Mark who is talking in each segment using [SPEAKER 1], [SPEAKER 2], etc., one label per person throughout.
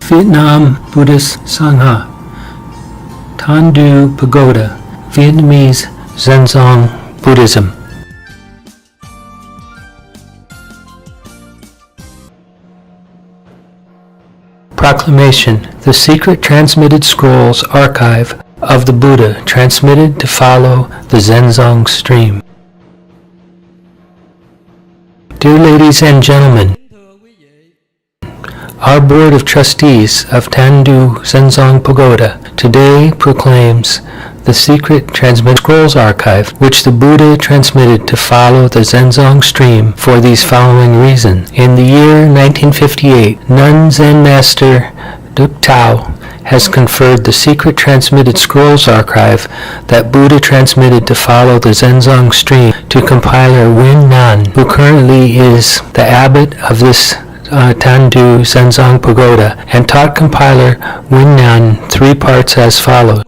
[SPEAKER 1] Vietnam Buddhist Sangha, Tan Du Pagoda, Vietnamese Zong Buddhism. Proclamation, the secret transmitted scrolls archive of the Buddha transmitted to follow the Zong stream. Dear ladies and gentlemen, our Board of Trustees of Tan Du Zong Pagoda today proclaims the secret transmitted scrolls archive which the Buddha transmitted to follow the Zong stream for these following reasons. In the year 1958, Nun Zen Master Duc Tao has conferred the secret transmitted scrolls archive that Buddha transmitted to follow the Zong stream to compiler Huyền Nan, who currently is the abbot of this Tan Du Zong Pagoda, and taught compiler Huyền Nan 3 parts as follows.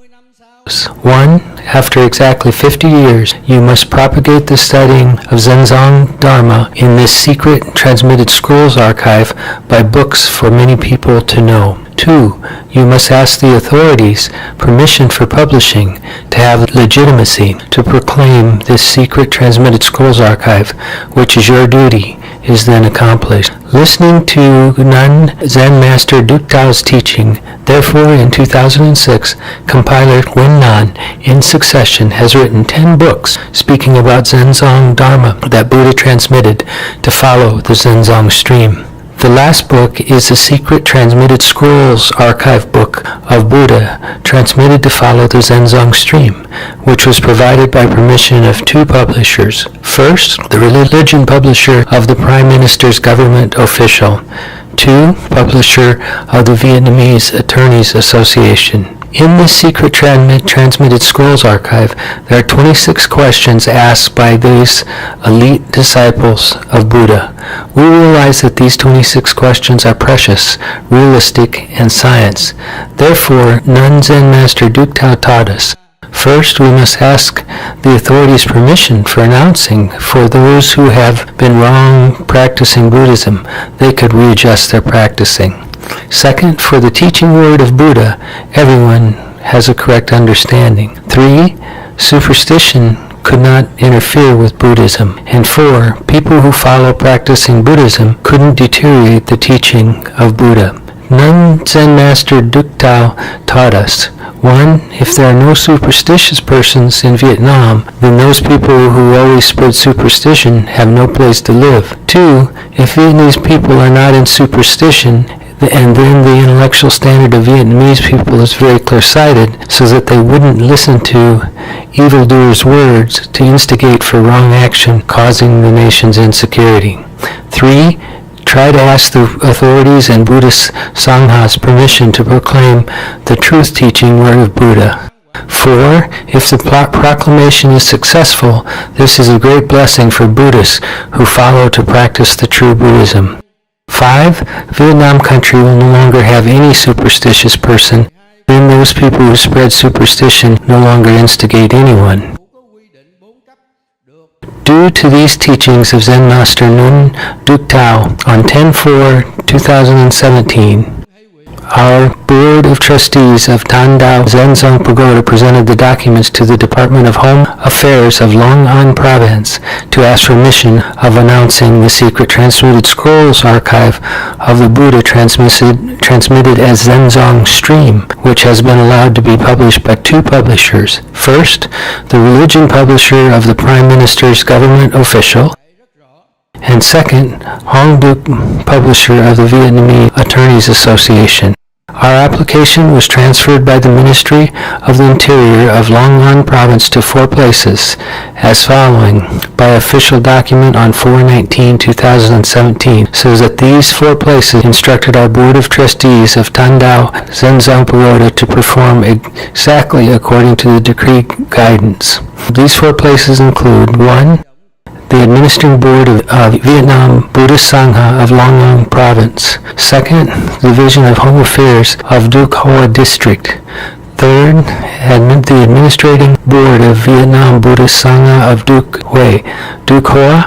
[SPEAKER 1] 1. After exactly 50 years, you must propagate the studying of Zong Dharma in this secret transmitted scrolls archive by books for many people to know. 2. You must ask the authorities permission for publishing to have legitimacy to proclaim this secret transmitted scrolls archive, which is your duty, is then accomplished. Listening to Nun Zen Master Duc Tao's teaching, therefore in 2006, compiler Huyền Nan in succession has written 10 books speaking about Zong Dharma that Buddha transmitted to follow the Zong stream. The last book is the secret transmitted scrolls archive book of Buddha transmitted to follow the Zong stream, which was provided by permission of 2 publishers. First, the religion publisher of the Prime Minister's government official. 2, publisher of the Vietnamese Attorneys Association. In this secret transmitted scrolls archive, there are 26 questions asked by these elite disciples of Buddha. We realize that these 26 questions are precious, realistic, and science. Therefore, Nun Zen Master Duc Tao taught us. First, we must ask the authorities' permission for announcing for those who have been wrong practicing Buddhism, they could readjust their practicing. Second, for the teaching word of Buddha, everyone has a correct understanding. 3, superstition could not interfere with Buddhism. And 4, people who follow practicing Buddhism couldn't deteriorate the teaching of Buddha. Nun Zen Master Duc Tao taught us. 1, if there are no superstitious persons in Vietnam, then those people who always spread superstition have no place to live. 2, if Vietnamese people are not in superstition, and then the intellectual standard of Vietnamese people is very clear-sighted, so that they wouldn't listen to evildoers' words to instigate for wrong action, causing the nation's insecurity. 3, try to ask the authorities and Buddhist Sanghas permission to proclaim the truth-teaching word of Buddha. 4, if the proclamation is successful, this is a great blessing for Buddhists who follow to practice the true Buddhism. 5, Vietnam country will no longer have any superstitious person, then those people who spread superstition no longer instigate anyone. Due to these teachings of Zen Master Nun Duc Tao on 10/4/2017, our Board of Trustees of Tan Du Zong Pagoda presented the documents to the Department of Home Affairs of Long An Province to ask permission of announcing the secret transmitted scrolls archive of the Buddha transmitted as Zong stream, which has been allowed to be published by 2 publishers. First, the religion publisher of the Prime Minister's government official, and second, Hong Duc, publisher of the Vietnamese Attorneys Association. Our application was transferred by the Ministry of the Interior of Long An Province to 4 places, as following, by official document on 4/19/2017, so that these 4 places instructed our Board of Trustees of Tan Du Zong Pagoda to perform exactly according to the decree guidance. These 4 places include 1, the Administrating Board of Vietnam Buddhist Sangha of Long An Province. 2nd, Division of Home Affairs of Duc Hoa District. 3rd, the Administrating Board of Vietnam Buddhist Sangha of Duc Hoa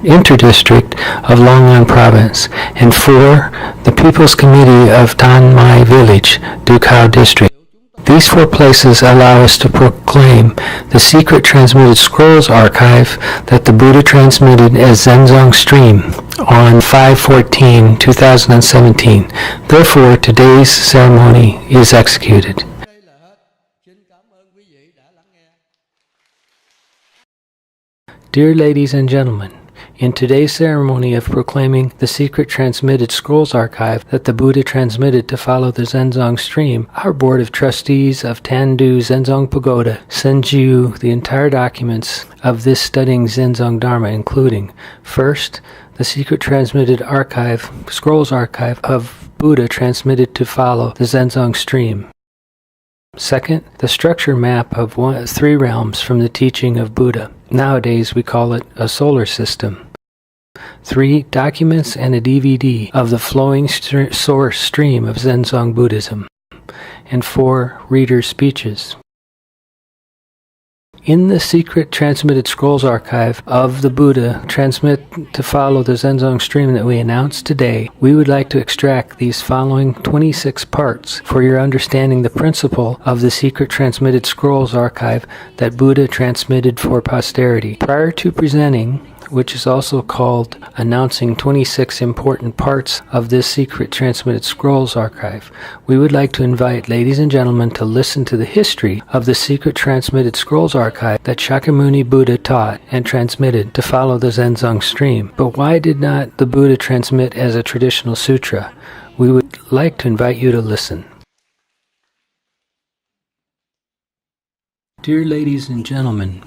[SPEAKER 1] Interdistrict of Longan Province, and 4. The People's Committee of Tan Mai Village, Dukhao District. These 4 places allow us to proclaim the secret transmitted scrolls archive that the Buddha transmitted as Zenzong stream on 5/14/2017. Therefore, today's ceremony is executed. Dear ladies and gentlemen, in today's ceremony of proclaiming the secret transmitted scrolls archive that the Buddha transmitted to follow the Zenzong stream, our Board of Trustees of Tandu Zenzong Pagoda sends you the entire documents of this studying Zenzong Dharma, including, first, the secret transmitted archive, scrolls archive of Buddha transmitted to follow the Zenzong stream. Second, the structure map of 3 realms from the teaching of Buddha. Nowadays we call it a solar system. 3 documents and a DVD of the flowing source stream of Zenzong Buddhism. And 4 reader speeches. In the secret transmitted scrolls archive of the Buddha transmit to follow the Zenzong stream that we announced today, we would like to extract these following 26 parts for your understanding the principle of the secret transmitted scrolls archive that Buddha transmitted for posterity. Prior to presenting, which is also called announcing 26 important parts of this secret transmitted scrolls archive, we would like to invite ladies and gentlemen to listen to the history of the secret transmitted scrolls archive that Shakyamuni Buddha taught and transmitted to follow the Zenzong stream. But why did not the Buddha transmit as a traditional sutra? We would like to invite you to listen. Dear ladies and gentlemen,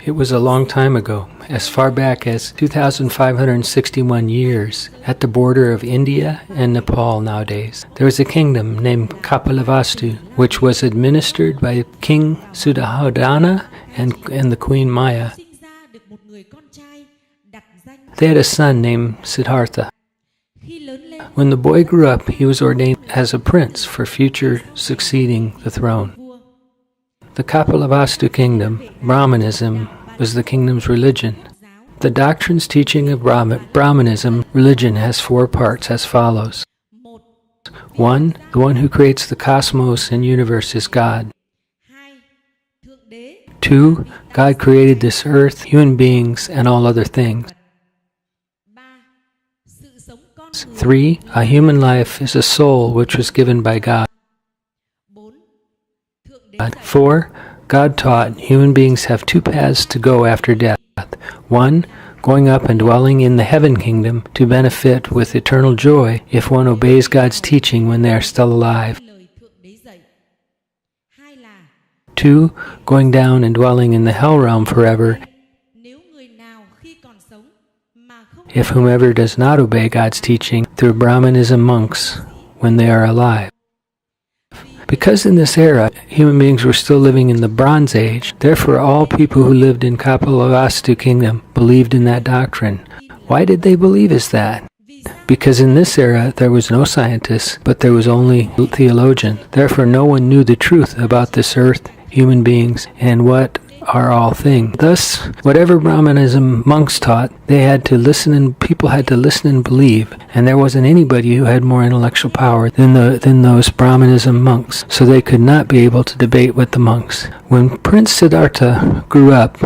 [SPEAKER 1] it was a long time ago, as far back as 2,561 years, at the border of India and Nepal nowadays. There was a kingdom named Kapilavastu, which was administered by King Suddhodana and the Queen Maya. They had a son named Siddhartha. When the boy grew up, he was ordained as a prince for future succeeding the throne. The Kapilavastu kingdom, Brahmanism, was the kingdom's religion. The doctrines teaching of Brahmanism religion has 4 parts as follows. 1. The one who creates the cosmos and universe is God. 2. God created this earth, human beings, and all other things. 3. A human life is a soul which was given by God. 4. God taught human beings have 2 paths to go after death. 1. Going up and dwelling in the heaven kingdom to benefit with eternal joy if one obeys God's teaching when they are still alive. 2. Going down and dwelling in the hell realm forever if whomever does not obey God's teaching through Brahmanism monks when they are alive. Because in this era, human beings were still living in the Bronze Age, therefore all people who lived in Kapilavastu kingdom believed in that doctrine. Why did they believe as that? Because in this era, there was no scientists, but there was only theologian. Therefore, no one knew the truth about this earth, human beings, and what are all things. Thus, whatever Brahmanism monks taught, they had to listen, and people had to listen and believe, and there wasn't anybody who had more intellectual power than those Brahmanism monks, so they could not be able to debate with the monks. When Prince Siddhartha grew up,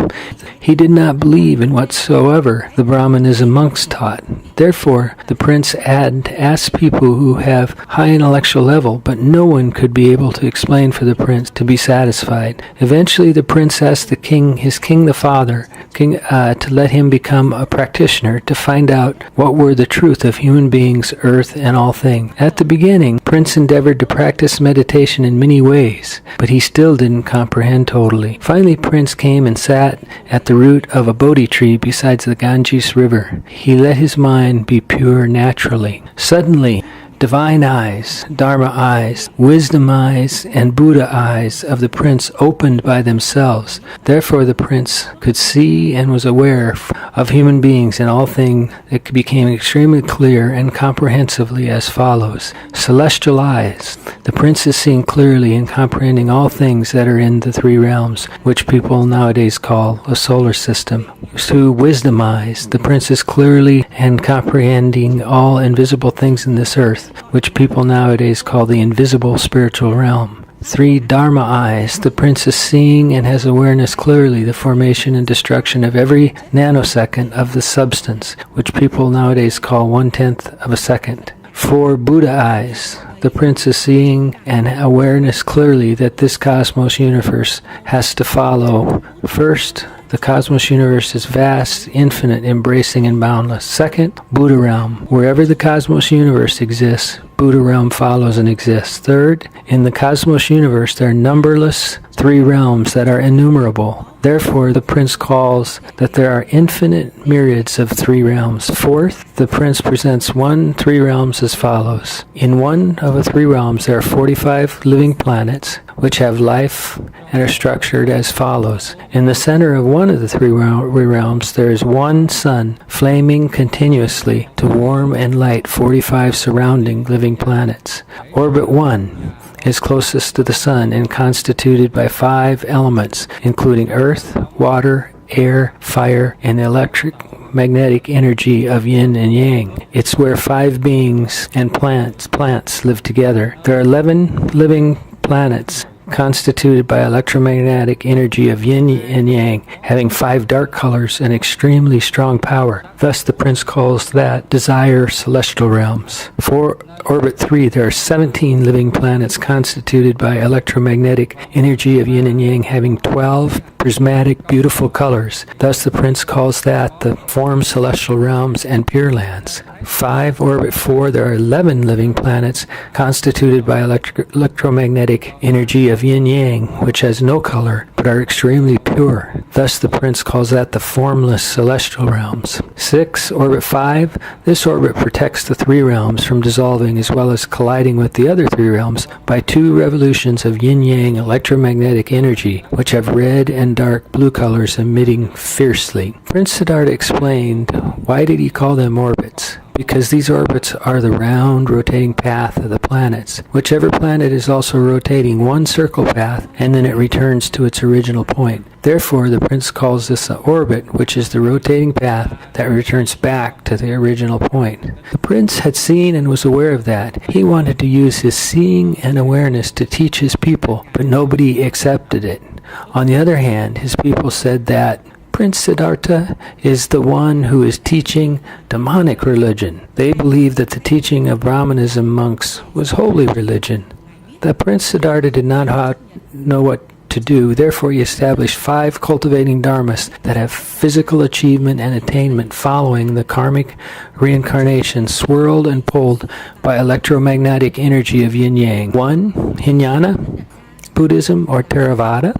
[SPEAKER 1] he did not believe in whatsoever the Brahmanism monks taught. Therefore, the prince had to ask people who have high intellectual level, but no one could be able to explain for the prince to be satisfied. Eventually, the prince asked his king the father, to let him become a practitioner to find out what were the truth of human beings, earth, and all things. At the beginning, Prince endeavored to practice meditation in many ways, but he still didn't comprehend totally. Finally, Prince came and sat at the root of a Bodhi tree beside the Ganges River. He let his mind be pure naturally. Suddenly, divine eyes, Dharma eyes, wisdom eyes, and Buddha eyes of the prince opened by themselves. Therefore the prince could see and was aware of human beings and all things. It became extremely clear and comprehensively as follows. Celestial eyes. The prince is seeing clearly and comprehending all things that are in the three realms, which people nowadays call a solar system. Through wisdom eyes, the prince is clearly and comprehending all invisible things in this earth, which people nowadays call the invisible spiritual realm. 3 Dharma eyes. The prince is seeing and has awareness clearly the formation and destruction of every nanosecond of the substance, which people nowadays call 1/10 of a second. 4 Buddha eyes. The prince is seeing and awareness clearly that this cosmos universe has to follow. First, the cosmos universe is vast, infinite, embracing, and boundless. Second, Buddha realm. Wherever the cosmos universe exists, Buddha realm follows and exists. Third, in the cosmos universe there are numberless 3 realms that are innumerable. Therefore, the prince calls that there are infinite myriads of 3 realms. Fourth, the prince presents 3 realms as follows. In one of the 3 realms there are 45 living planets which have life and are structured as follows. In the center of one of the 3 realms there is one sun flaming continuously to warm and light 45 surrounding living planets. Orbit 1 is closest to the sun and constituted by 5 elements, including earth, water, air, fire, and electromagnetic energy of yin and yang. It's where 5 beings and plants live together. There are 11 living planets constituted by electromagnetic energy of yin and yang, having 5 dark colors and extremely strong power. Thus the prince calls that desire celestial realms. For orbit 3, there are 17 living planets constituted by electromagnetic energy of yin and yang, having 12 prismatic, beautiful colors. Thus the prince calls that the form celestial realms and pure lands. 5 orbit 4, there are 11 living planets constituted by electromagnetic energy of yin yang, which has no color but are extremely pure. Thus the prince calls that the formless celestial realms. 6 orbit 5, this orbit protects the 3 realms from dissolving as well as colliding with the other 3 realms by 2 revolutions of yin yang electromagnetic energy, which have red and dark blue colors emitting fiercely. Prince Siddhartha explained why did he call them orbits. Because these orbits are the round rotating path of the planets. Whichever planet is also rotating one circle path, and then it returns to its original point. Therefore, the prince calls this an orbit, which is the rotating path that returns back to the original point. The prince had seen and was aware of that. He wanted to use his seeing and awareness to teach his people, but nobody accepted it. On the other hand, his people said that Prince Siddhartha is the one who is teaching demonic religion. They believed that the teaching of Brahmanism monks was holy religion. The Prince Siddhartha did not know what to do. Therefore, he established 5 cultivating dharmas that have physical achievement and attainment following the karmic reincarnation, swirled and pulled by electromagnetic energy of yin-yang. 1. Hinayana Buddhism or Theravada.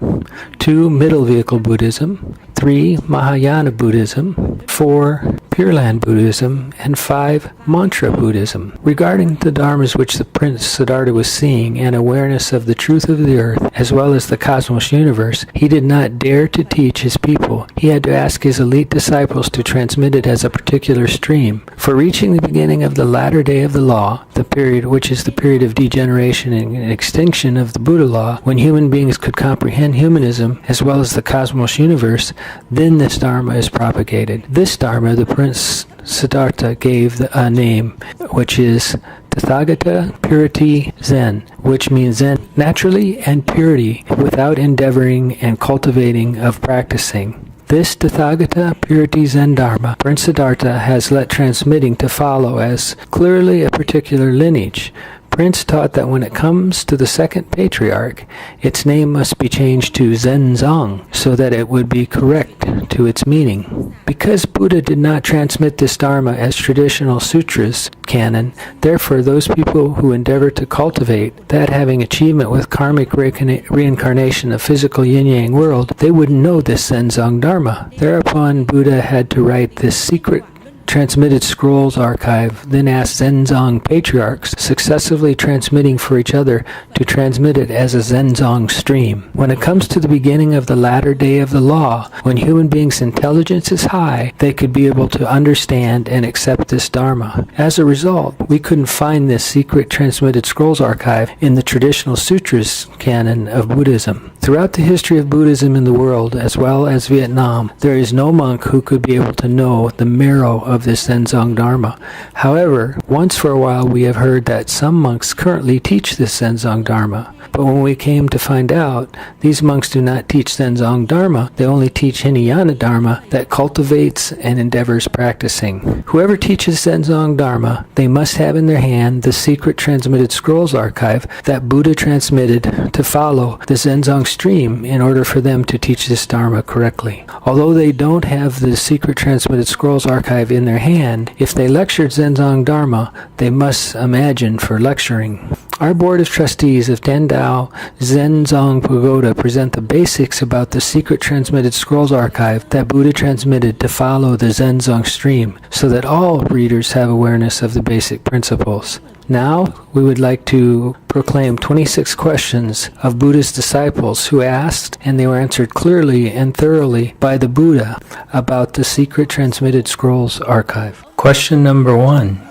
[SPEAKER 1] 2. Middle Vehicle Buddhism. 3. Mahayana Buddhism. 4. Pure Land Buddhism. And 5. Mantra Buddhism. Regarding the dharmas which the Prince Siddhartha was seeing and awareness of the truth of the earth as well as the cosmos universe, he did not dare to teach his people. He had to ask his elite disciples to transmit it as a particular stream. For reaching the beginning of the latter day of the law, the period which is the period of degeneration and extinction of the Buddha law, when human beings could comprehend humanism as well as the cosmos universe, then this dharma is propagated. This dharma the Prince Siddhartha gave a name, which is Tathagata Purity Zen, which means Zen naturally and purity without endeavoring and cultivating of practicing. This Tathagata Purity Zen Dharma, Prince Siddhartha has let transmitting to follow as clearly a particular lineage. Prince taught that when it comes to the second patriarch, its name must be changed to Zong, so that it would be correct to its meaning. Because Buddha did not transmit this Dharma as traditional sutras canon, therefore those people who endeavor to cultivate that having achievement with karmic reincarnation of physical yin-yang world, they wouldn't know this Zong Dharma. Thereupon Buddha had to write this secret Transmitted Scrolls Archive then asked Zenzong patriarchs, successively transmitting for each other, to transmit it as a Zenzong stream. When it comes to the beginning of the latter day of the law, when human beings' intelligence is high, they could be able to understand and accept this Dharma. As a result, we couldn't find this secret Transmitted Scrolls Archive in the traditional sutras canon of Buddhism. Throughout the history of Buddhism in the world, as well as Vietnam, there is no monk who could be able to know the marrow of this Zenzong Dharma. However, once for a while we have heard that some monks currently teach this Zenzong Dharma. But when we came to find out, these monks do not teach Zenzong Dharma, they only teach Hinayana Dharma that cultivates and endeavors practicing. Whoever teaches Zenzong Dharma, they must have in their hand the secret Transmitted Scrolls Archive that Buddha transmitted to follow the Zenzong stream in order for them to teach this Dharma correctly. Although they don't have the secret Transmitted Scrolls Archive in their hand, if they lectured Zenzong Dharma, they must imagine for lecturing. Our Board of Trustees of Tendao Zenzong Pagoda present the basics about the secret Transmitted Scrolls Archive that Buddha transmitted to follow the Zenzong stream, so that all readers have awareness of the basic principles. Now, we would like to proclaim 26 questions of Buddha's disciples who asked, and they were answered clearly and thoroughly by the Buddha about the secret Transmitted Scrolls Archive. Question number 1.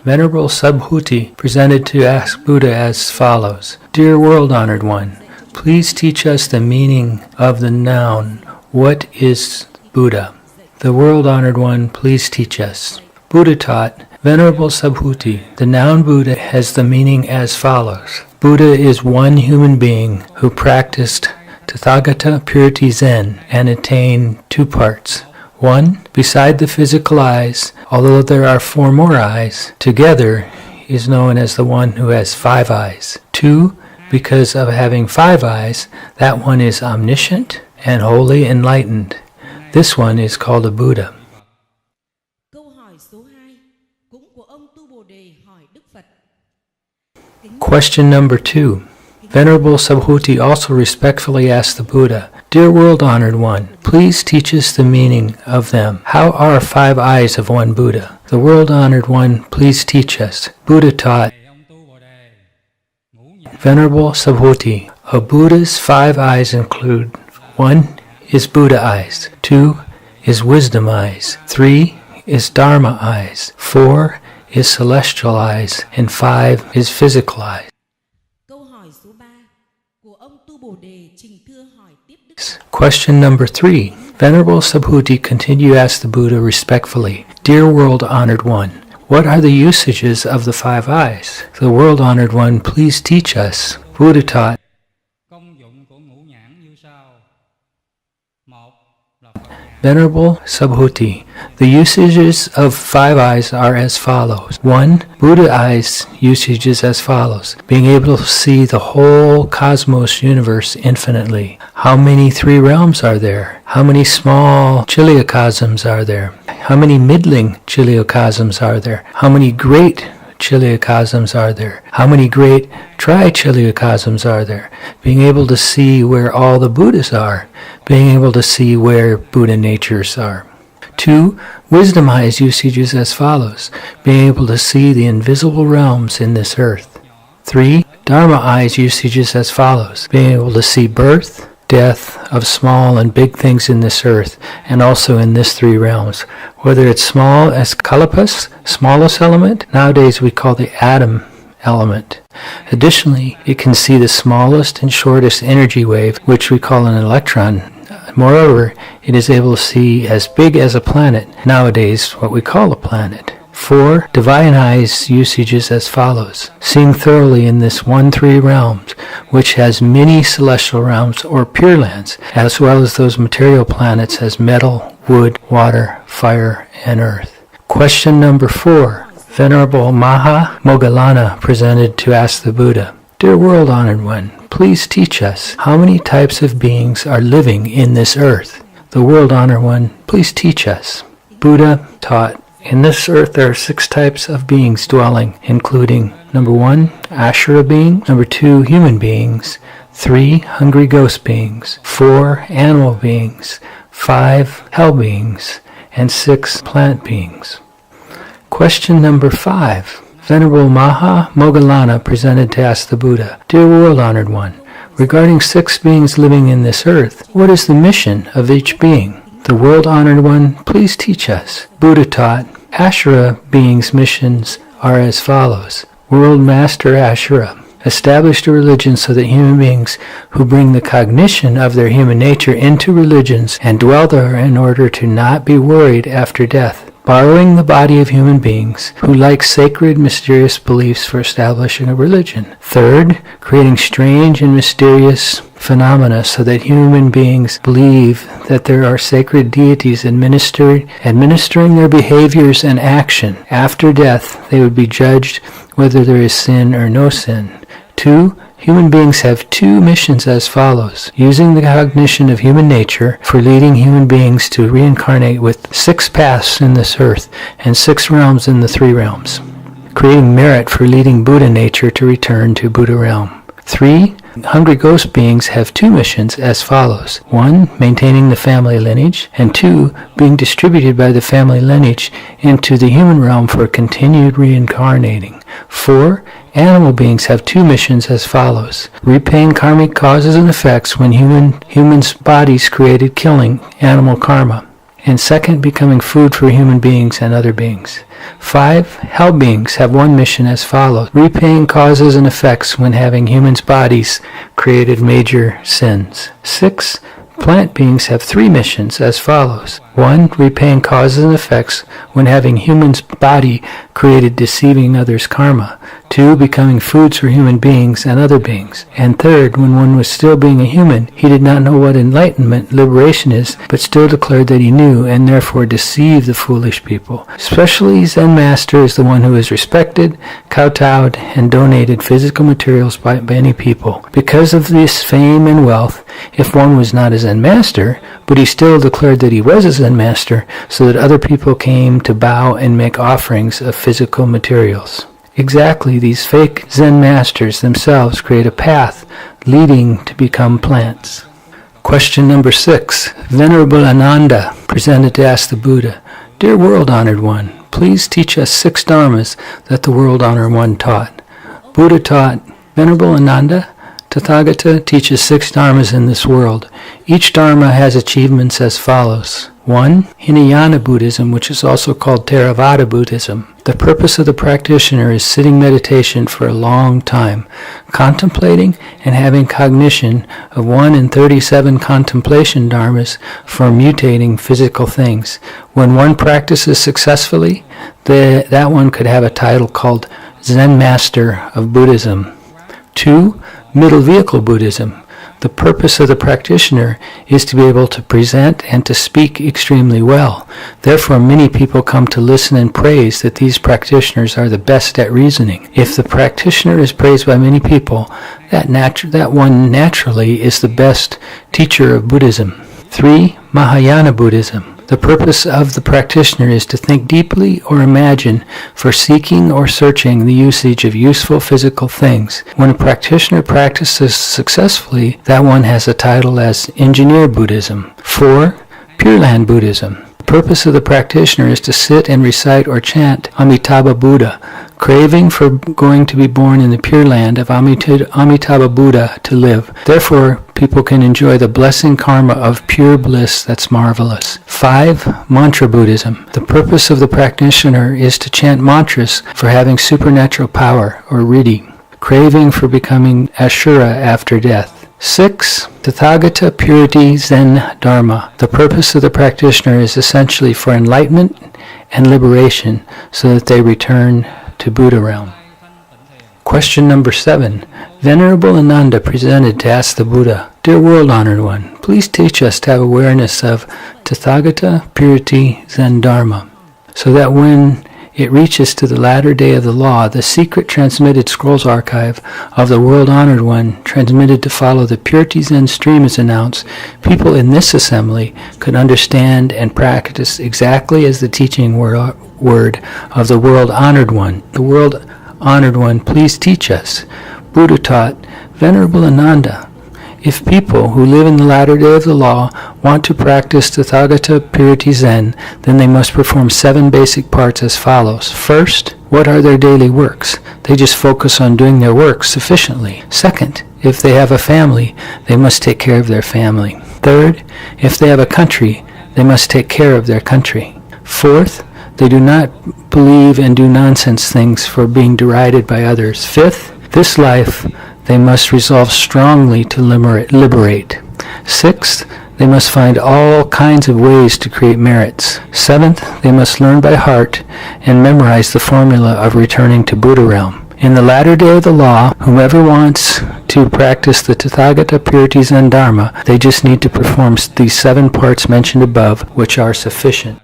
[SPEAKER 1] Venerable Subhuti presented to ask Buddha as follows. Dear World-Honored One, please teach us the meaning of the noun, what is Buddha? The World-Honored One, please teach us. Buddha taught, Venerable Subhuti, the noun Buddha has the meaning as follows. Buddha is one human being who practiced Tathagata purity Zen and attained 2 parts. 1. Beside the physical eyes, although there are 4 more eyes, together is known as the one who has 5 eyes. 2. Because of having 5 eyes, that one is omniscient and wholly enlightened. This one is called a Buddha. Question number 2. Venerable Subhuti also respectfully asked the Buddha, Dear World-Honored One, please teach us the meaning of them. How are 5 eyes of one Buddha? The World-Honored One, please teach us. Buddha taught, Venerable Subhuti, a Buddha's 5 eyes include 1 is Buddha eyes, 2 is wisdom eyes, 3 is Dharma eyes, 4 is celestial eyes, and 5 is physical eyes. Question number 3. Venerable Subhuti continued to ask the Buddha respectfully, Dear World-Honored One, what are the usages of the 5 eyes? The World-Honored One, please teach us. Buddha taught, Venerable Subhuti, the usages of 5 eyes are as follows. 1. Buddha eyes usage is as follows. Being able to see the whole cosmos universe infinitely. How many 3 realms are there? How many small chiliocosms are there? How many middling chiliocosms are there? How many great chiliocosms are there? How many great tri-chiliocosms are there? Being able to see where all the Buddhas are. Being able to see where Buddha natures are. 2. Wisdom eyes usages as follows. Being able to see the invisible realms in this earth. 3. Dharma eyes usages as follows. Being able to see birth, death of small and big things in this earth, and also in this 3 realms. Whether it's small as Kalpas, smallest element, nowadays we call the atom element. Additionally, it can see the smallest and shortest energy wave, which we call an electron. Moreover, it is able to see as big as a planet, nowadays what we call a planet. 4. Divine eyes usages as follows. Seeing thoroughly in this 1-3 realms, which has many celestial realms or pure lands, as well as those material planets as metal, wood, water, fire, and earth. Question number 4. Venerable Maha Moggallana presented to ask the Buddha, Dear World-Honored One, please teach us how many types of beings are living in this earth. The World-Honored One, please teach us. Buddha taught, in this earth there are 6 types of beings dwelling, including number 1, Ashura beings, number 2, human beings, 3, hungry ghost beings, 4, animal beings, 5, hell beings, and 6, plant beings. Question number 5. Venerable Maha Moggallana presented to ask the Buddha, Dear World-Honored One, regarding 6 beings living in this earth, what is the mission of each being? The World-Honored One, please teach us. Buddha taught, Ashura beings' missions are as follows. World Master Ashura established a religion so that human beings who bring the cognition of their human nature into religions and dwell there in order to not be worried after death, borrowing the body of human beings who like sacred, mysterious beliefs for establishing a religion. Third, creating strange and mysterious phenomena so that human beings believe that there are sacred deities administering their behaviors and action. After death, they would be judged whether there is sin or no sin. 2. Human beings have 2 missions as follows. Using the cognition of human nature for leading human beings to reincarnate with 6 paths in this earth and 6 realms in the 3 realms. Creating merit for leading Buddha nature to return to Buddha realm. 3. Hungry ghost beings have 2 missions as follows. 1. Maintaining the family lineage, and 2. Being distributed by the family lineage into the human realm for continued reincarnating. 4. Animal beings have 2 missions as follows. Repaying karmic causes and effects when humans' bodies created killing animal karma. And 2nd, becoming food for human beings and other beings. 5. Hell beings have 1 mission as follows. Repaying causes and effects when having humans' bodies created major sins. 6. Plant beings have 3 missions as follows. 1. Repaying causes and effects when having humans' body created deceiving others' karma. 2. Becoming foods for human beings and other beings. And 3rd, when one was still being a human, he did not know what enlightenment, liberation is, but still declared that he knew, and therefore deceived the foolish people. Especially Zen Master is the one who is respected, kowtowed, and donated physical materials by many people. Because of this fame and wealth, if one was not a Zen Master, but he still declared that he was a Zen Master, so that other people came to bow and make offerings of physical materials. Exactly, these fake Zen masters themselves create a path leading to become plants. Question number 6. Venerable Ananda presented to ask the Buddha, Dear World-Honored One, please teach us 6 dharmas that the World-Honored One taught. Buddha taught, Venerable Ananda, Tathagata teaches 6 dharmas in this world. Each dharma has achievements as follows. 1. Hinayana Buddhism, which is also called Theravada Buddhism. The purpose of the practitioner is sitting meditation for a long time, contemplating and having cognition of 1 in 37 contemplation dharmas for mutating physical things. When one practices successfully, that one could have a title called Zen Master of Buddhism. 2. Middle Vehicle Buddhism. The purpose of the practitioner is to be able to present and to speak extremely well. Therefore, many people come to listen and praise that these practitioners are the best at reasoning. If the practitioner is praised by many people, that one naturally is the best teacher of Buddhism. 3. Mahayana Buddhism. The purpose of the practitioner is to think deeply or imagine for seeking or searching the usage of useful physical things. When a practitioner practices successfully, that one has a title as Engineer Buddhism. 4. Pure Land Buddhism. The purpose of the practitioner is to sit and recite or chant Amitabha Buddha, craving for going to be born in the Pure Land of Amitabha Buddha to live. Therefore, people can enjoy the blessing karma of pure bliss that's marvelous. 5. Mantra Buddhism. The purpose of the practitioner is to chant mantras for having supernatural power, or riddhi, craving for becoming Ashura after death. 6. Tathagata Purity Zen Dharma. The purpose of the practitioner is essentially for enlightenment and liberation so that they return to Buddha realm. Question number 7. Venerable Ananda presented to ask the Buddha, Dear World-Honored One, please teach us to have awareness of Tathagata Purity Zen Dharma, so that when it reaches to the latter day of the law, the secret transmitted scrolls archive of the World-Honored One transmitted to follow the Purity Zen stream is announced, people in this assembly could understand and practice exactly as the teaching word of the World-Honored One. The World-Honored One, please teach us. Buddha taught, Venerable Ananda, If people who live in the latter day of the law want to practice Tathagata purity Zen, then they must perform 7 basic parts as follows. First, what are their daily works? They just focus on doing their works sufficiently. Second, if they have a family, they must take care of their family. Third, if they have a country, they must take care of their country. Fourth, they do not believe and do nonsense things for being derided by others. Fifth, this life they must resolve strongly to liberate. Sixth, they must find all kinds of ways to create merits. Seventh, they must learn by heart and memorize the formula of returning to Buddha realm. In the latter day of the law, whomever wants to practice the Tathagata purity Zen Dharma, they just need to perform these 7 parts mentioned above, which are sufficient.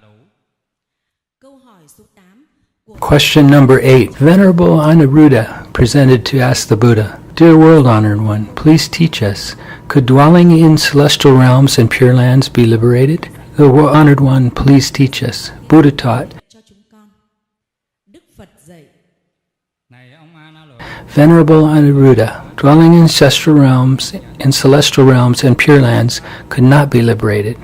[SPEAKER 1] Question number 8. Venerable Anuruddha presented to ask the Buddha, Dear World-Honored One, please teach us, could dwelling in celestial realms and pure lands be liberated? The Honored One, please teach us. Buddha taught, Venerable Anuruddha, dwelling in celestial realms and pure lands could not be liberated.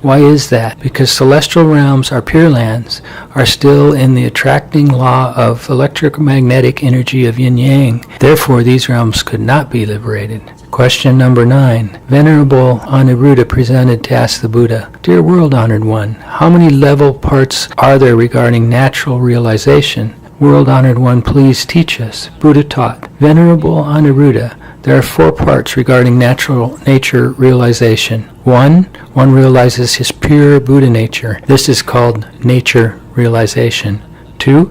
[SPEAKER 1] Why is that? Because celestial realms or pure lands are still in the attracting law of electromagnetic energy of yin-yang. Therefore, these realms could not be liberated. Question number 9. Venerable Anuruddha presented to ask the Buddha, Dear World-Honored One, how many level parts are there regarding natural realization? World-Honored One, please teach us. Buddha taught, Venerable Anuruddha, there are 4 parts regarding natural nature realization. 1. One realizes his pure Buddha nature. This is called nature realization. 2.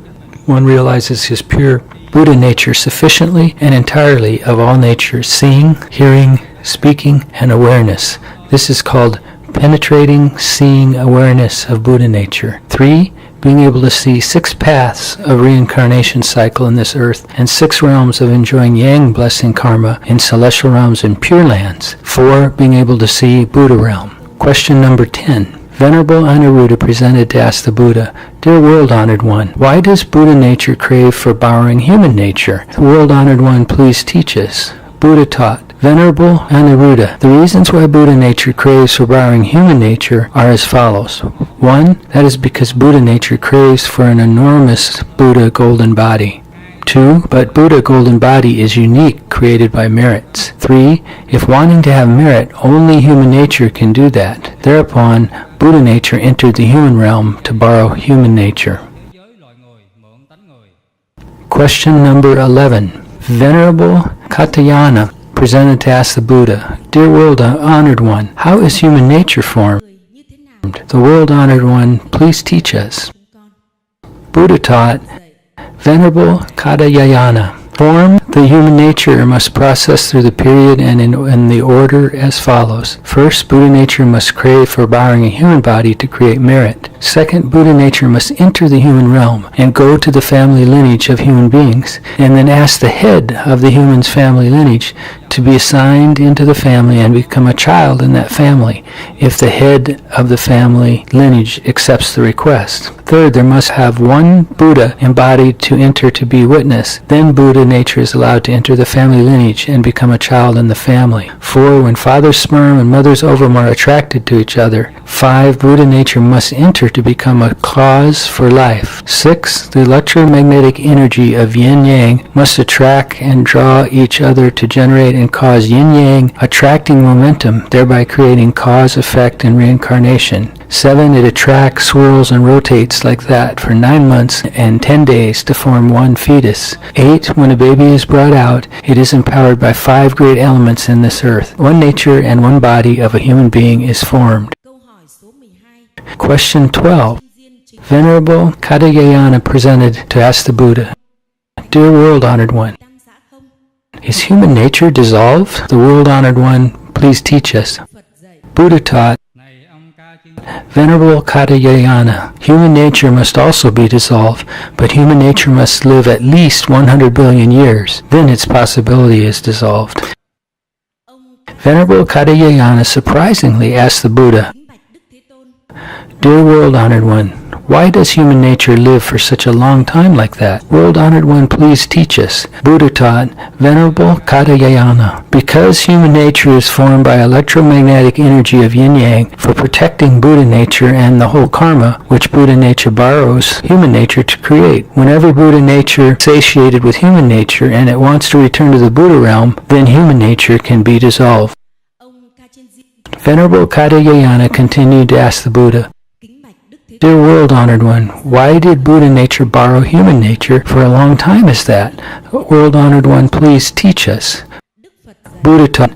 [SPEAKER 1] One realizes his pure Buddha nature sufficiently and entirely of all nature, seeing, hearing, speaking, and awareness. This is called penetrating, seeing awareness of Buddha nature. 3. Being able to see 6 paths of reincarnation cycle in this earth and 6 realms of enjoying yang blessing karma in celestial realms and pure lands. 4. Being able to see Buddha realm. Question number 10. Venerable Anuruddha presented to ask the Buddha, Dear World-Honored One, why does Buddha nature crave for borrowing human nature? The World-Honored One, please teach us. Buddha taught, Venerable Anuruddha, the reasons why Buddha nature craves for borrowing human nature are as follows. 1. That is because Buddha nature craves for an enormous Buddha golden body. 2. But Buddha golden body is unique, created by merits. 3. If wanting to have merit, only human nature can do that. Thereupon, Buddha nature entered the human realm to borrow human nature. Question number 11. Venerable Katyayana presented to ask the Buddha, Dear World-Honored One, how is human nature formed? The World-Honored One, please teach us. Buddha taught, Venerable Katyayana, form the human nature must process through the period and in the order as follows. First, Buddha nature must crave for borrowing a human body to create merit. Second, Buddha nature must enter the human realm and go to the family lineage of human beings, and then ask the head of the human's family lineage to be assigned into the family and become a child in that family, if the head of the family lineage accepts the request. Third, there must have one Buddha embodied to enter to be witness. Then Buddha nature is allowed to enter the family lineage and become a child in the family. 4. When father's sperm and mother's ovum are attracted to each other. 5. Buddha nature must enter to become a cause for life. 6. The electromagnetic energy of yin-yang must attract and draw each other to generate and cause yin-yang attracting momentum, thereby creating cause, effect, and reincarnation. 7. It attracts, swirls, and rotates like that for 9 months and 10 days to form one fetus. 8. When a baby is brought out, it is empowered by 5 great elements in this earth. One nature and one body of a human being is formed. Question 12. Venerable Katyayana presented to ask the Buddha, Dear World-Honored One, is human nature dissolved? The World-Honored One, please teach us. Buddha taught, Venerable Katyayana, human nature must also be dissolved, but human nature must live at least 100 billion years. Then its possibility is dissolved. Venerable Katyayana surprisingly asked the Buddha, Dear World-Honored One, Why does human nature live for such a long time like that? World-honored one, please teach us. Buddha taught, Venerable Katayayana, because human nature is formed by electromagnetic energy of yin-yang for protecting Buddha nature and the whole karma, which Buddha nature borrows human nature to create. Whenever Buddha nature is satiated with human nature and it wants to return to the Buddha realm, then human nature can be dissolved. Venerable Katayayana continued to ask the Buddha, Dear world-honored one, why did Buddha nature borrow human nature for a long time as that? World-honored one, please teach us. Buddha taught,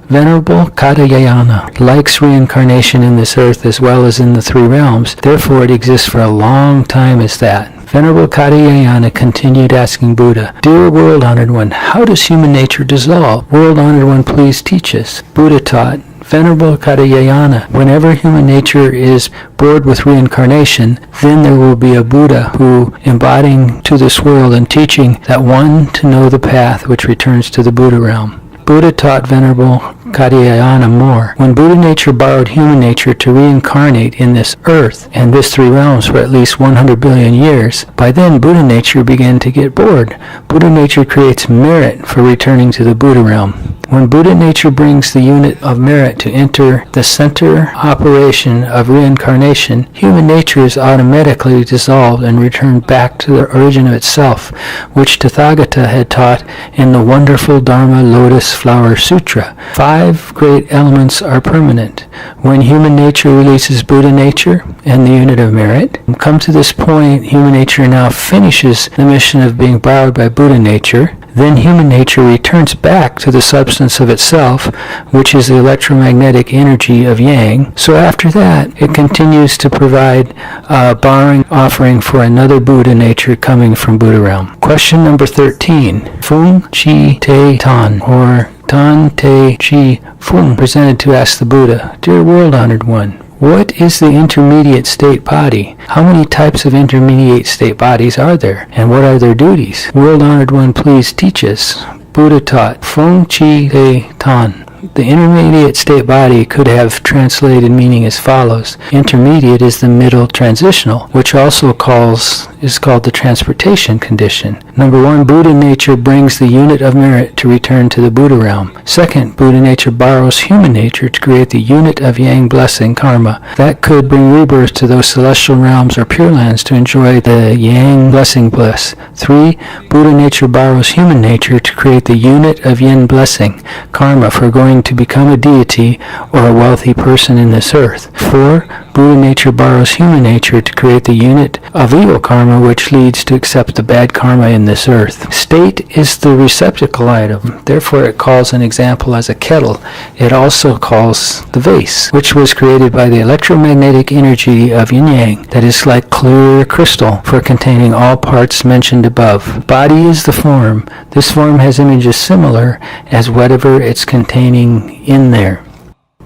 [SPEAKER 1] Venerable Katayayana likes reincarnation in this earth as well as in the three realms, therefore it exists for a long time as that. Venerable Katayayana continued asking Buddha, Dear world-honored one, how does human nature dissolve? World-honored one, please teach us. Buddha taught, Venerable Katayayana, whenever human nature is bored with reincarnation, then there will be a Buddha who, embodying to this world and teaching that one to know the path which returns to the Buddha realm. Buddha taught Venerable Katayayana more. When Buddha nature borrowed human nature to reincarnate in this earth and this three realms for at least 100 billion years, by then Buddha nature began to get bored. Buddha nature creates merit for returning to the Buddha realm. When Buddha nature brings the unit of merit to enter the center operation of reincarnation, human nature is automatically dissolved and returned back to the origin of itself, which Tathagata had taught in the wonderful Dharma Lotus Flower Sutra. 5 great elements are permanent. When human nature releases Buddha nature and the unit of merit, come to this point, human nature now finishes the mission of being borrowed by Buddha nature. Then human nature returns back to the substance of itself, which is the electromagnetic energy of yang. So after that, it continues to provide a borrowing offering for another Buddha nature coming from Buddha realm. Question number 13. Fung Chi Te Tan, or Tan Te Chi Fung, presented to ask the Buddha, Dear world-honored one, what is the intermediate state body? How many types of intermediate state bodies are there? And what are their duties? World-honored one, please teach us. Buddha taught, Feng Chi Te Tan. The intermediate state body could have translated meaning as follows. Intermediate is the middle transitional, which also is called the transportation condition. Number 1, Buddha nature brings the unit of merit to return to the Buddha realm. Second, Buddha nature borrows human nature to create the unit of yang blessing karma. That could bring rebirth to those celestial realms or pure lands to enjoy the yang blessing bliss. 3, Buddha nature borrows human nature to create the unit of yin blessing karma for going to become a deity or a wealthy person in this earth. 4, Buddha nature borrows human nature to create the unit of evil karma which leads to accept the bad karma in this earth. State is the receptacle item, therefore it calls an example as a kettle. It also calls the vase, which was created by the electromagnetic energy of yin-yang that is like clear crystal for containing all parts mentioned above. Body is the form. This form has images similar as whatever it's containing in there.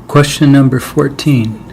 [SPEAKER 1] Question number 14.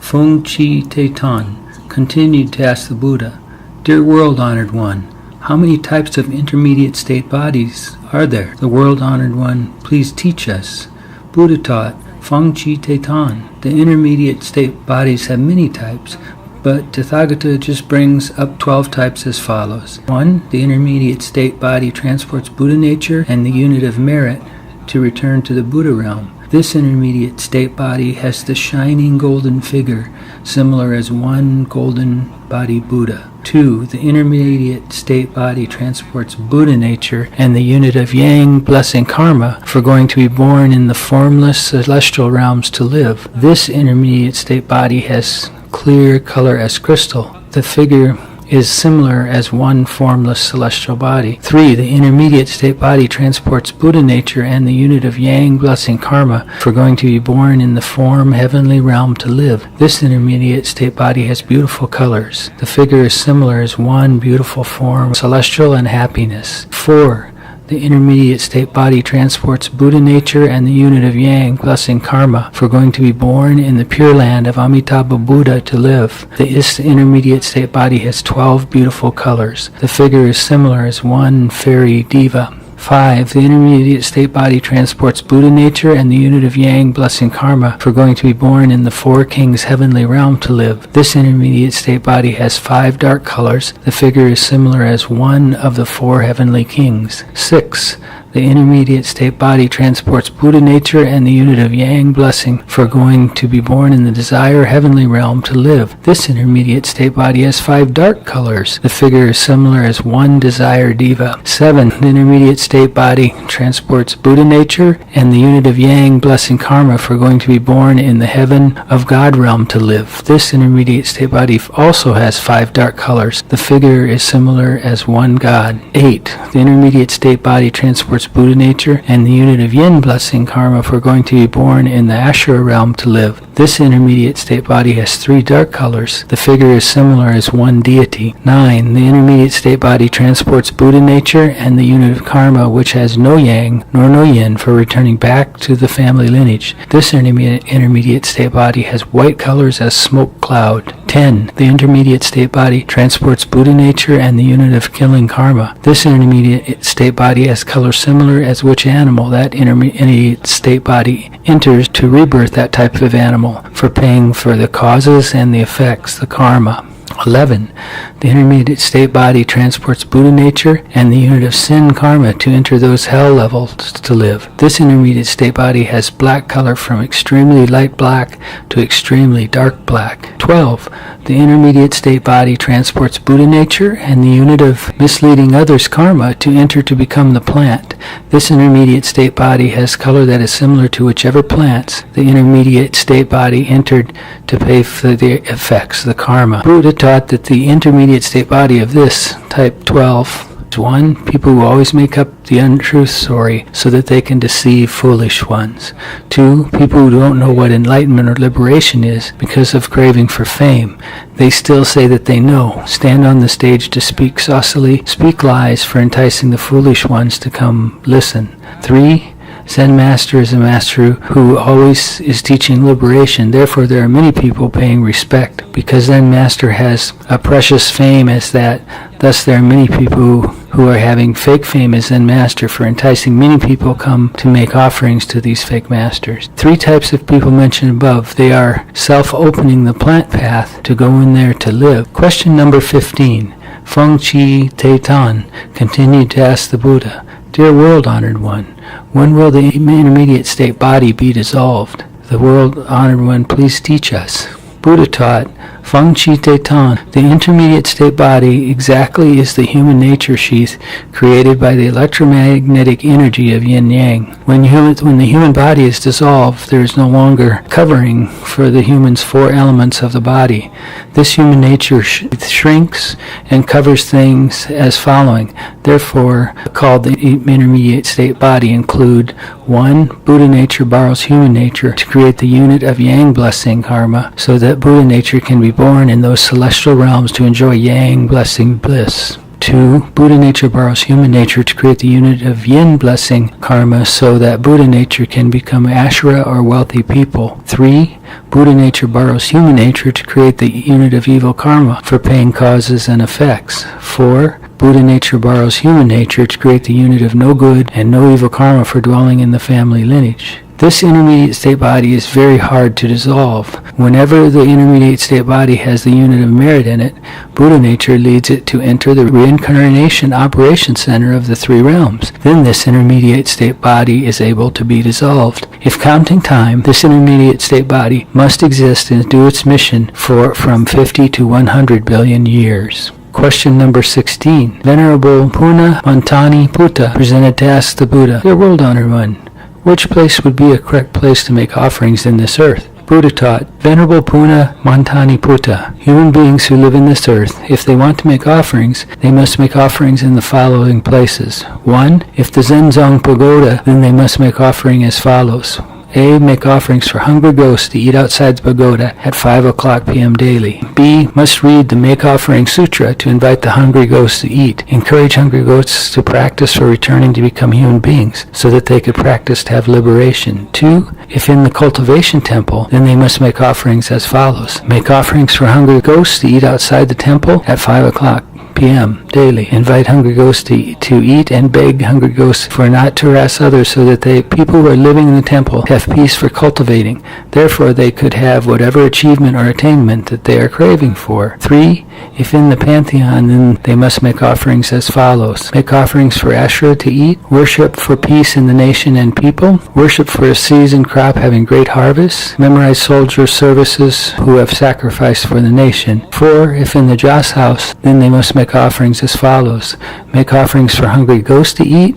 [SPEAKER 1] Feng Chi Te Tan continued to ask the Buddha, Dear world-honored one, how many types of intermediate state bodies are there? The world-honored one, please teach us. Buddha taught, Feng Chi Te Tan. The intermediate state bodies have many types, but Tathagata just brings up 12 types as follows. 1. The intermediate state body transports Buddha nature and the unit of merit to return to the Buddha realm. This intermediate state body has the shining golden figure, similar as one golden body Buddha. 2. The intermediate state body transports Buddha nature and the unit of yang blessing karma for going to be born in the formless celestial realms to live. This intermediate state body has clear color as crystal. The figure is similar as one formless celestial body. 3. The intermediate state body transports Buddha nature and the unit of yang blessing karma for going to be born in the form heavenly realm to live. This intermediate state body has beautiful colors. The figure is similar as one beautiful form, celestial and happiness. 4. The intermediate state body transports Buddha nature and the unit of yang blessing karma for going to be born in the pure land of Amitabha Buddha to live. This intermediate state body has 12 beautiful colors. The figure is similar as one fairy diva. 5. The intermediate state body transports Buddha nature and the unit of yang blessing karma for going to be born in the four kings' heavenly realm to live. This intermediate state body has 5 dark colors. The figure is similar as one of the 4 heavenly kings. 6. The intermediate state body transports Buddha nature and the unit of yang blessing for going to be born in the desire heavenly realm to live. This intermediate state body has 5 dark colors. The figure is similar as one desire diva. 7. The intermediate state body transports Buddha nature and the unit of yang blessing karma for going to be born in the heaven of God realm to live. This intermediate state body also has 5 dark colors. The figure is similar as one God. 8. The intermediate state body transports Buddha nature and the unit of yin blessing karma for going to be born in the Ashura realm to live. This intermediate state body has 3 dark colors. The figure is similar as one deity. 9. The intermediate state body transports Buddha nature and the unit of karma which has no yang nor no yin for returning back to the family lineage. This intermediate state body has white colors as smoke cloud. 10. The intermediate state body transports Buddha nature and the unit of killing karma. This intermediate state body has colors similar as which animal that intermediate state body enters to rebirth that type of animal for paying for the causes and the effects, the karma. 11. The intermediate state body transports Buddha nature and the unit of sin karma to enter those hell levels to live. This intermediate state body has black color from extremely light black to extremely dark black. 12. The intermediate state body transports Buddha nature and the unit of misleading others karma to enter to become the plant. This intermediate state body has color that is similar to whichever plants the intermediate state body entered to pay for the effects, the karma. Buddha taught that the intermediate state body of this type 12 is 1. People who always make up the untruth story so that they can deceive foolish ones. 2. People who don't know what enlightenment or liberation is because of craving for fame. They still say that they know, stand on the stage to speak saucily, speak lies for enticing the foolish ones to come listen. 3. Zen master is a master who always is teaching liberation. Therefore, there are many people paying respect because Zen master has a precious fame as that. Thus, there are many people who are having fake fame as Zen master for enticing many people come to make offerings to these fake masters. 3 types of people mentioned above. They are self-opening the plant path to go in there to live. Question number 15. Feng Chi Te Tan continued to ask the Buddha, Dear world-honored one, when will the intermediate state body be dissolved? The world-honored one, please teach us. Buddha taught, Feng Chi Te Tan, the intermediate state body exactly is the human nature sheath created by the electromagnetic energy of yin-yang. When the human body is dissolved, there is no longer covering for the human's 4 elements of the body. This human nature shrinks and covers things as following. Therefore, called the intermediate state body include 1. Buddha nature borrows human nature to create the unit of yang blessing karma so that Buddha nature can be born in those celestial realms to enjoy yang blessing bliss. 2. Buddha nature borrows human nature to create the unit of yin blessing karma so that Buddha nature can become Ashura or wealthy people. 3. Buddha nature borrows human nature to create the unit of evil karma for paying causes and effects. 4. Buddha nature borrows human nature to create the unit of no good and no evil karma for dwelling in the family lineage. This intermediate state body is very hard to dissolve. Whenever the intermediate state body has the unit of merit in it, Buddha nature leads it to enter the reincarnation operation center of the 3 realms. Then this intermediate state body is able to be dissolved. If counting time, this intermediate state body must exist and do its mission for from 50 to 100 billion years. Question number 16. Venerable Puna Mantani Putta presented to ask the Buddha, Dear world-honored one, which place would be a correct place to make offerings in this earth? Buddha taught, Venerable Puna Mantani Putta, human beings who live in this earth, if they want to make offerings, they must make offerings in the following places. 1. If the Zong Pagoda, then they must make offering as follows. A. Make offerings for hungry ghosts to eat outside the pagoda at 5 o'clock p.m. daily. B. Must read the Make Offering Sutra to invite the hungry ghosts to eat. Encourage hungry ghosts to practice for returning to become human beings so that they could practice to have liberation. 2. If in the cultivation temple, then they must make offerings as follows. Make offerings for hungry ghosts to eat outside the temple at 5 o'clock p.m. daily. Invite hungry ghosts to eat and beg hungry ghosts for not to harass others so that people who are living in the temple have peace for cultivating. Therefore, they could have whatever achievement or attainment that they are craving for. 3. If in the pantheon, then they must make offerings as follows. Make offerings for Ashura to eat, worship for peace in the nation and people, worship for a seasoned crop having great harvests, memorize soldier services who have sacrificed for the nation. 4. If in the Joss house, then they must make offerings as follows. Make offerings for hungry ghosts to eat,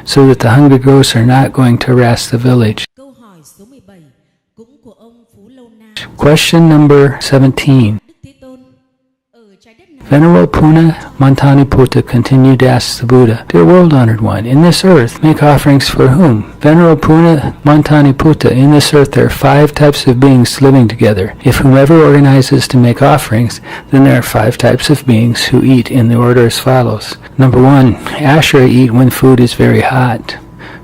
[SPEAKER 1] so that the hungry ghosts are not going to harass the village. Question number 17. Venerable Puna Mantaniputta continued to ask the Buddha, Dear world-honored one, in this earth, make offerings for whom? Venerable Puna Mantaniputta, in this earth there are 5 types of beings living together. If whomever organizes to make offerings, then there are 5 types of beings who eat in the order as follows. Number 1, Ashura eat when food is very hot.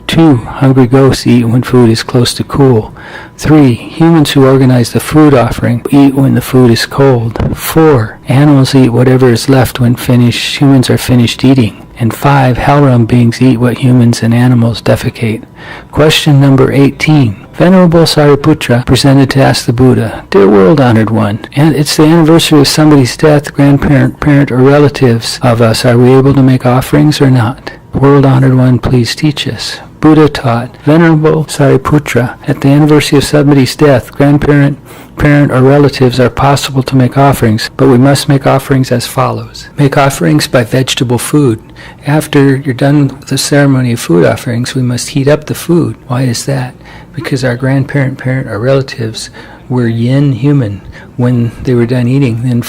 [SPEAKER 1] 2. Hungry ghosts eat when food is close to cool. 3. Humans who organize the food offering eat when the food is cold. 4. Animals eat whatever is left when humans are finished eating. And 5. Hell realm beings eat what humans and animals defecate. Question number 18. Venerable Sariputra presented to ask the Buddha, Dear world-honored one, and it's the anniversary of somebody's death, grandparent, parent, or relatives of us. Are we able to make offerings or not? World-honored one, please teach us. Buddha taught, Venerable Sariputra, at the anniversary of somebody's death, grandparent, parent, or relatives are possible to make offerings, but we must make offerings as follows. Make offerings by vegetable food. After you're done with the ceremony of food offerings, we must heat up the food. Why is that? Because our grandparent, parent, or relatives were yin human when they were done eating. Then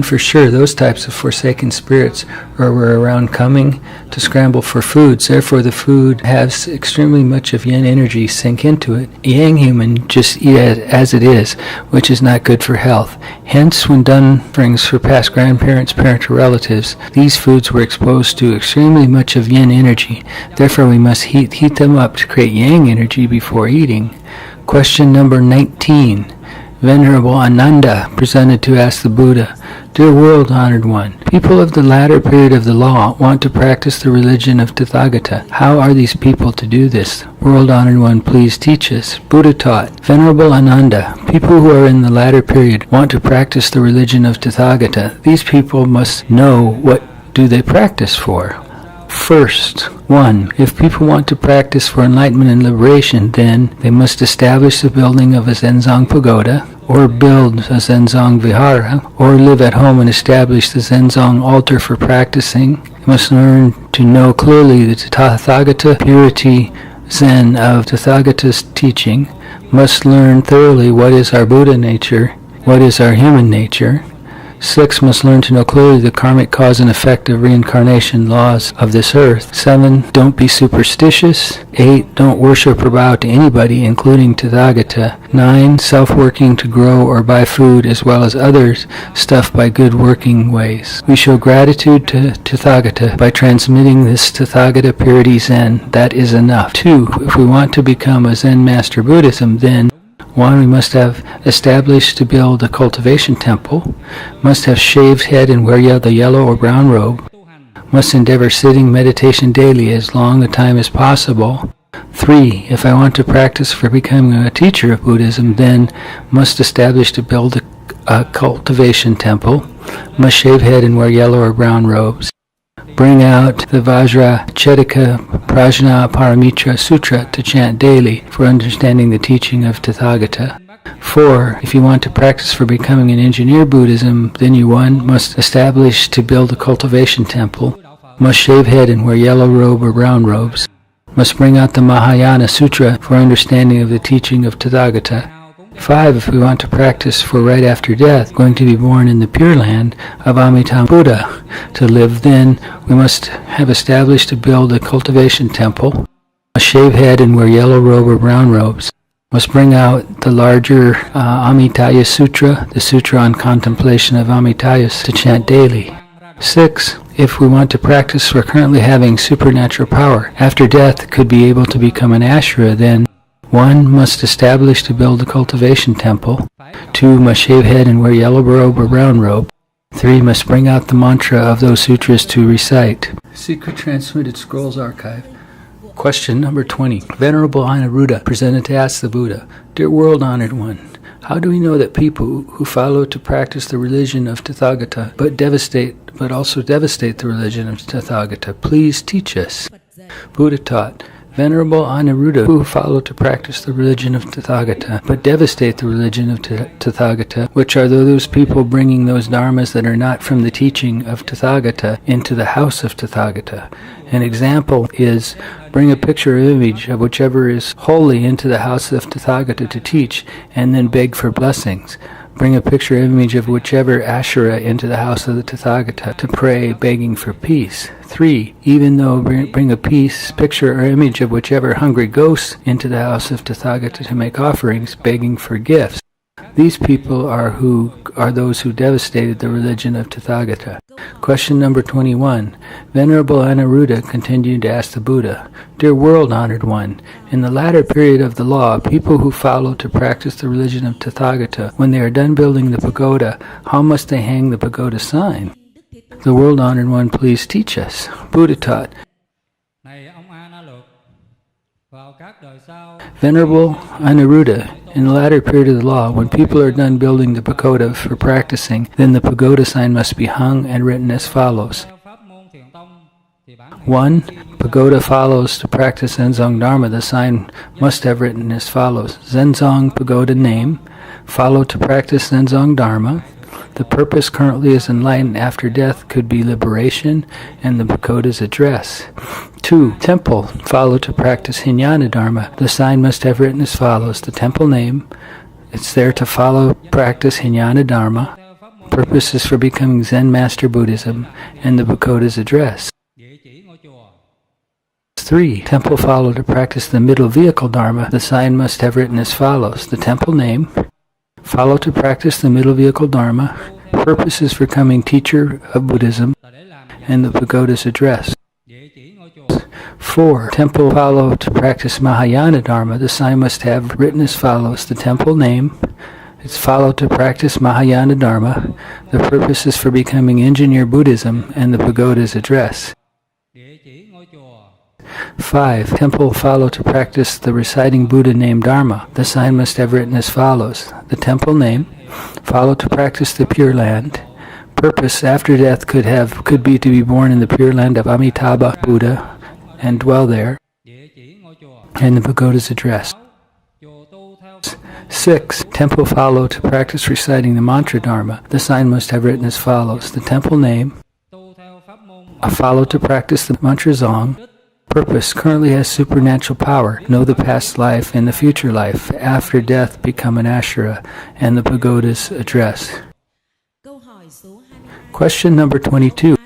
[SPEAKER 1] for sure those types of forsaken spirits were around coming to scramble for foods. Therefore the food has extremely much of yin energy sink into it. Yang human just eat it as it is, which is not good for health. Hence, when done offerings for past grandparents, parents, or relatives, these foods were exposed to extremely much of yin energy. Therefore we must heat them up to create yang energy before eating. Question number 19. Venerable Ananda presented to ask the Buddha, Dear world-honored one, people of the latter period of the law want to practice the religion of Tathagata. How are these people to do this? World-honored one, please teach us. Buddha taught, Venerable Ananda, people who are in the latter period want to practice the religion of Tathagata. These people must know what do they practice for. First, 1. If people want to practice for enlightenment and liberation, then they must establish the building of a Zenzong Pagoda, or build a Zenzong Vihara, or live at home and establish the Zenzong altar for practicing. They must learn to know clearly the Tathagata purity Zen of Tathagata's teaching, must learn thoroughly what is our Buddha nature, what is our human nature. 6. Must learn to know clearly the karmic cause and effect of reincarnation laws of this earth. 7. Don't be superstitious. 8. Don't worship or bow to anybody, including Tathagata. 9. Self-working to grow or buy food as well as others' stuff by good working ways. We show gratitude to Tathagata by transmitting this Tathagata purity Zen. That is enough. 2. If we want to become a Zen Master Buddhism, then 1. We must have established to build a cultivation temple, must have shaved head and wear the yellow or brown robe, must endeavor sitting meditation daily as long a time as possible. 3. If I want to practice for becoming a teacher of Buddhism, then must establish to build a cultivation temple, must shave head and wear yellow or brown robes. Bring out the Vajra Chetika Prajna Paramitra Sutra to chant daily for understanding the teaching of Tathagata. 4. If you want to practice for becoming an engineer Buddhism, then you 1. Must establish to build a cultivation temple, must shave head and wear yellow robe or brown robes, must bring out the Mahayana Sutra for understanding of the teaching of Tathagata. 5. If we want to practice for right after death, going to be born in the Pure Land of Amitabha Buddha, to live then, we must have established to build a cultivation temple, must shave head and wear yellow robe or brown robes, must bring out the larger Amitaya Sutra, the Sutra on Contemplation of Amitayas, to chant daily. 6. If we want to practice for currently having supernatural power, after death could be able to become an Ashura, then 1. Must establish to build a cultivation temple. 2. Must shave head and wear yellow robe or brown robe. 3 must bring out the mantra of those sutras to recite. Secret Transmitted Scrolls Archive. Question number 20. Venerable Aniruddha presented to ask the Buddha, Dear World-Honored One, how do we know that people who follow to practice the religion of Tathagata but also devastate the religion of Tathagata? Please teach us. Buddha taught, Venerable Aniruddha, who follow to practice the religion of Tathagata, but devastate the religion of Tathagata, which are those people bringing those dharmas that are not from the teaching of Tathagata into the house of Tathagata. An example is, bring a picture or image of whichever is holy into the house of Tathagata to teach, and then beg for blessings. Bring a picture or image of whichever ashura into the house of the Tathagata to pray, begging for peace. 3. Even though bring a picture or image of whichever hungry ghost into the house of Tathagata to make offerings, begging for gifts. These people are those who devastated the religion of Tathagata. Question number 21. Venerable Aniruddha continued to ask the Buddha, Dear World-Honored One, in the latter period of the law, people who follow to practice the religion of Tathagata, when they are done building the pagoda, how must they hang the pagoda sign? The World-Honored One, please teach us. Buddha taught, Venerable Aniruddha, in the latter period of the law, when people are done building the pagoda for practicing, then the pagoda sign must be hung and written as follows. 1. Pagoda follows to practice Zong Dharma. The sign must have written as follows. Zong Pagoda name. Follow to practice Zong Dharma. The purpose currently is enlightened. After death could be liberation, and the pagoda's address. 2. Temple. Follow to practice Hinayana Dharma. The sign must have written as follows. The temple name. It's there to follow practice Hinayana Dharma. Purpose is for becoming Zen Master Buddhism, and the pagoda's address. 3. Temple follow to practice the middle vehicle Dharma. The sign must have written as follows. The temple name. Follow to practice the middle vehicle Dharma. Purpose is for becoming teacher of Buddhism, and the pagoda's address. 4. Temple follow to practice Mahayana Dharma. The sign must have written as follows. The temple name. It's follow to practice Mahayana Dharma. The purpose is for becoming engineer Buddhism, and the pagoda's address. 5. Temple follow to practice the reciting Buddha name Dharma. The sign must have written as follows. The temple name. Follow to practice the Pure Land. Purpose after death could be to be born in the Pure Land of Amitabha Buddha and dwell there. And the pagoda's address. 6. Temple follow to practice reciting the mantra Dharma. The sign must have written as follows. The temple name. Follow to practice the mantra Zong. Purpose currently has supernatural power. Know the past life and the future life. After death become an ashura, and the pagoda's address. Question number 22.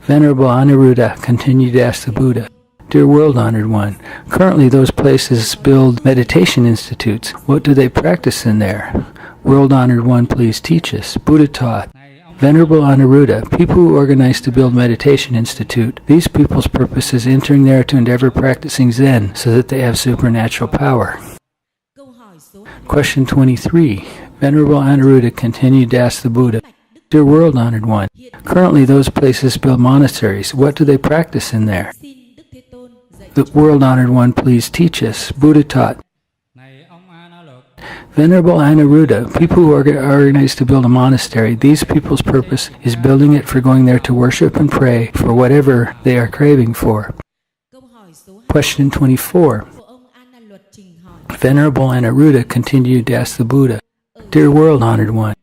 [SPEAKER 1] Venerable Aniruddha continued to ask the Buddha, Dear World-Honored One, currently those places build meditation institutes. What do they practice in there? World-Honored One, please teach us. Buddha taught, Venerable Aniruddha, people who organize to build meditation institute, these people's purpose is entering there to endeavor practicing Zen so that they have supernatural power. Question 23. Venerable Aniruddha continued to ask the Buddha, Dear World-Honored One, currently those places build monasteries. What do they practice in there? The World-Honored One, please teach us. Buddha taught, Venerable Aniruddha, people who are organized to build a monastery, these people's purpose is building it for going there to worship and pray for whatever they are craving for. Question 24. Venerable Aniruddha continued to ask the Buddha, Dear World-Honored One,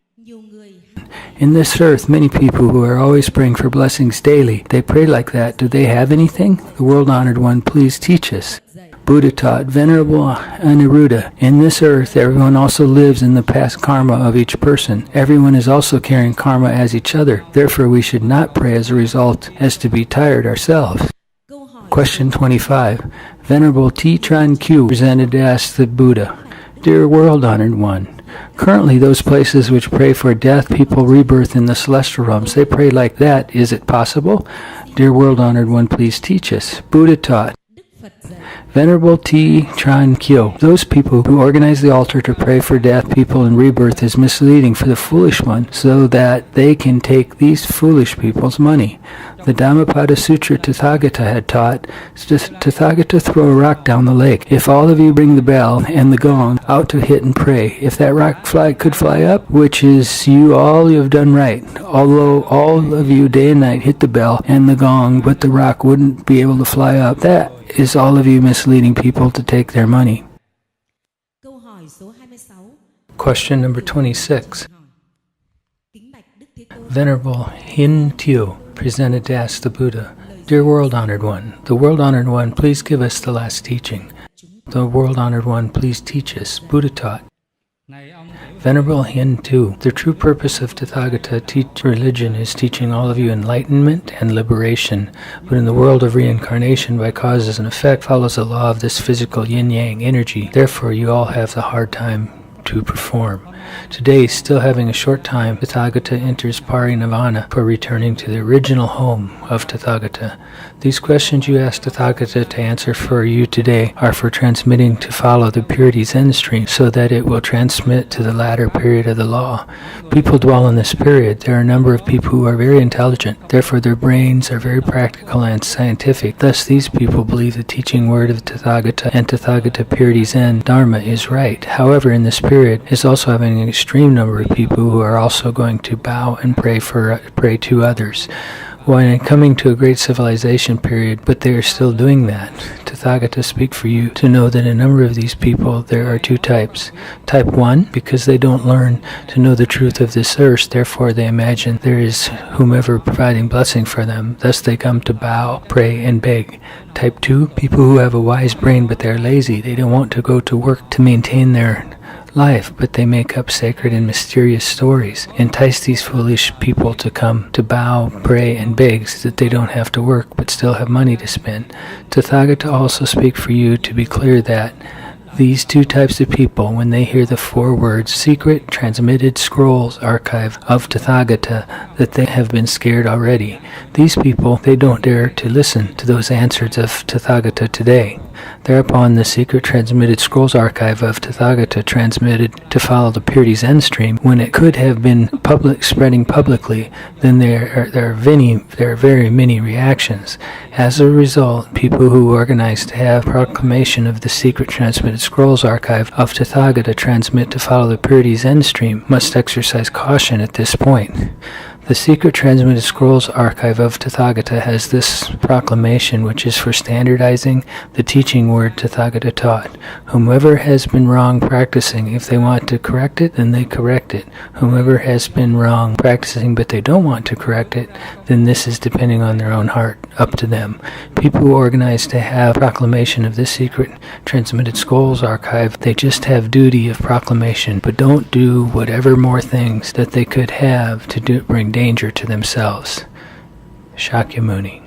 [SPEAKER 1] in this earth, many people who are always praying for blessings daily, they pray like that. Do they have anything? The World-Honored One, please teach us. Buddha taught, Venerable Aniruddha, in this earth everyone also lives in the past karma of each person. Everyone is also carrying karma as each other. Therefore we should not pray as a result as to be tired ourselves. Question 25. Venerable T. Tran Q presented to ask the Buddha, Dear World-Honored One, currently those places which pray for death, people, rebirth in the celestial realms, they pray like that. Is it possible? Dear World-Honored One, please teach us. Buddha taught, Venerable T. Tran Kyo. Those people who organize the altar to pray for death, people, and rebirth is misleading for the foolish one, so that they can take these foolish people's money. The Dhammapada Sutra Tathagata had taught, Tathagata throw a rock down the lake. If all of you bring the bell and the gong out to hit and pray, if that rock could fly up, which is you have done right. Although all of you day and night hit the bell and the gong, but the rock wouldn't be able to fly up, that is all of you misleading people to take their money. Question number 26. Venerable Hin Thieu presented to ask the Buddha, Dear World-Honored One, the World-Honored One, please give us the last teaching. The World-Honored One, please teach us. Buddha taught. Venerable Hin Thieu, the true purpose of Tathagata religion is teaching all of you enlightenment and liberation, but in the world of reincarnation by causes and effect follows the law of this physical yin-yang energy. Therefore you all have the hard time to perform. Today, still having a short time, Tathagata enters Parinirvana for returning to the original home of Tathagata. These questions you ask Tathagata to answer for you today are for transmitting to follow the purity Zen stream so that it will transmit to the latter period of the law. People dwell in this period. There are a number of people who are very intelligent. Therefore, their brains are very practical and scientific. Thus, these people believe the teaching word of Tathagata and Tathagata purity Zen Dharma is right. However, in this period is also having an extreme number of people who are also going to bow and pray to others. When coming to a great civilization period, but they are still doing that. Tathagata speak for you to know that a number of these people, there are two types. Type 1, because they don't learn to know the truth of this earth, therefore they imagine there is whomever providing blessing for them, thus they come to bow, pray, and beg. Type 2, people who have a wise brain but they're lazy, they don't want to go to work to maintain their life, but they make up sacred and mysterious stories, entice these foolish people to come to bow, pray, and beg so that they don't have to work but still have money to spend. Tathagata also speak for you to be clear that these two types of people, when they hear the 4 words, secret transmitted scrolls archive of Tathagata, that they have been scared already. These people, they don't dare to listen to those answers of Tathagata today. Thereupon the secret transmitted scrolls archive of Tathagata transmitted to follow the purity Zen stream, when it could have been spreading publicly, then there are very many reactions. As a result, people who organize to have proclamation of the secret transmitted scrolls archive of Tathagata transmit to follow the purity Zen stream must exercise caution at this point. The secret transmitted scrolls archive of Tathagata has this proclamation, which is for standardizing the teaching word Tathagata taught. Whomever has been wrong practicing, if they want to correct it, then they correct it. Whomever has been wrong practicing but they don't want to correct it, then this is depending on their own heart, up to them. People who organize to have proclamation of this secret transmitted scrolls archive, they just have duty of proclamation, but don't do whatever more things that they could have to bring danger to themselves. Shakyamuni.